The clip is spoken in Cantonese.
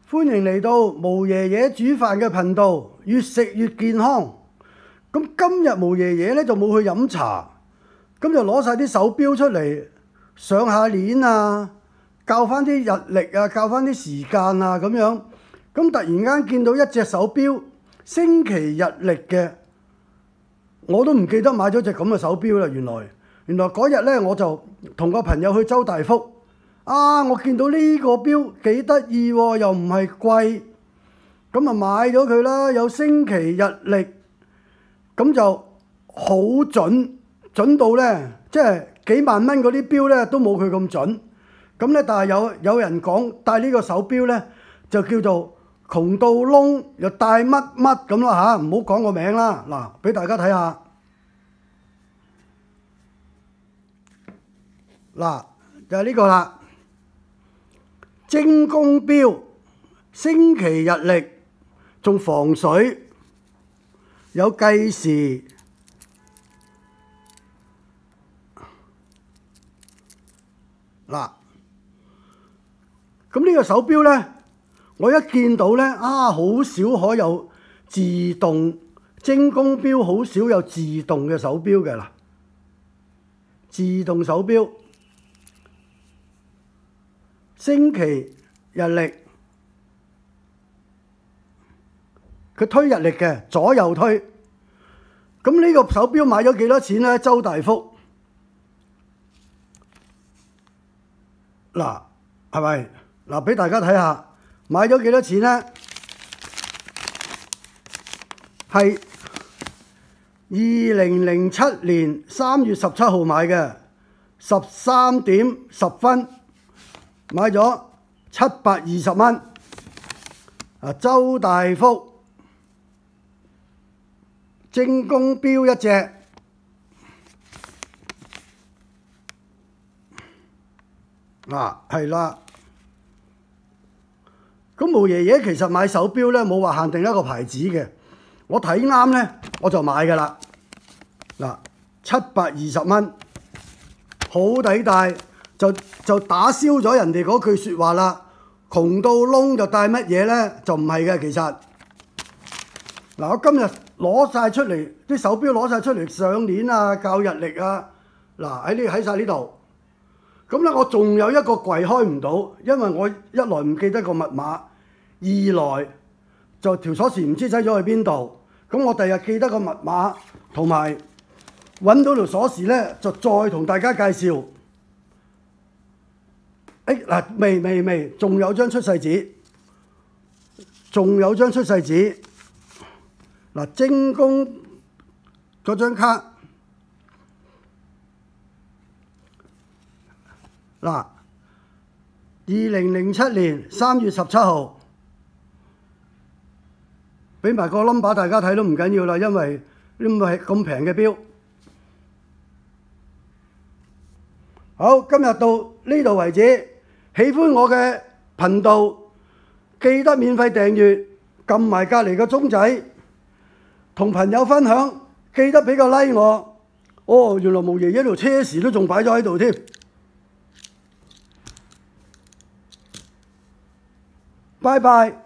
歡迎嚟到毛爺爺煮飯嘅頻道，越食越健康。咁今日毛爺爺咧就冇去飲茶，咁就攞晒啲手錶出嚟上下鏈啊，校翻啲日曆啊，校翻啲時間啊咁樣。咁突然間見到一隻手錶，星期日曆嘅，我都唔記得買咗隻咁嘅手錶啦。原來嗰日咧我就同個朋友去周大福。我見到呢個錶幾得意喎，又唔係貴，咁啊買咗佢啦。有星期日曆，咁就好準到呢，即係幾萬蚊嗰啲錶呢都冇佢咁準。咁呢，但係有人講戴呢個手錶呢，就叫做窮到窿，又戴乜乜咁啦嚇，唔好講個名啦。嗱，俾大家睇下，嗱就係呢個啦。精工錶，星期日曆，仲防水，有計時。嗱，咁呢個手錶呢，我一見到呢，好少可有自動精工錶，好少有自動嘅手錶嘅啦，自動手錶。星期日曆，佢推日曆嘅，左右推。咁呢個手錶買咗幾多錢呢？周大福，嗱，係咪？嗱，俾大家睇下，買咗幾多錢呢？係2007年3月17號買嘅，13點10分。買咗720蚊，周大福精工錶一隻，係啦。咁毛爺爺其實買手錶呢，冇話限定一個牌子嘅，我睇啱呢，我就買㗎啦。嗱，720蚊，好抵戴。就打消咗人哋嗰句説話啦，窮到窿就戴乜嘢呢？就唔係嘅，其實嗱，我今日攞晒出嚟啲手錶，攞晒出嚟上鏈啊，校日曆啊，嗱喺晒呢度。咁咧，我仲有一個櫃開唔到，因為我一來唔記得個密碼，二來就條鎖匙唔知擠咗去邊度。咁我第日記得個密碼同埋揾到條鎖匙呢，就再同大家介紹。未，仲有張出世紙，嗱，精工嗰張卡，嗱，2007年3月17號，俾埋個 number 大家睇都唔緊要啦，因為呢個係咁平嘅錶。好，今日到呢度為止。喜歡我嘅頻道，記得免費訂閱，撳埋隔離個鐘仔，同朋友分享，記得俾個 like 我。原來毛爺爺條車匙都仲擺咗喺度添。拜拜。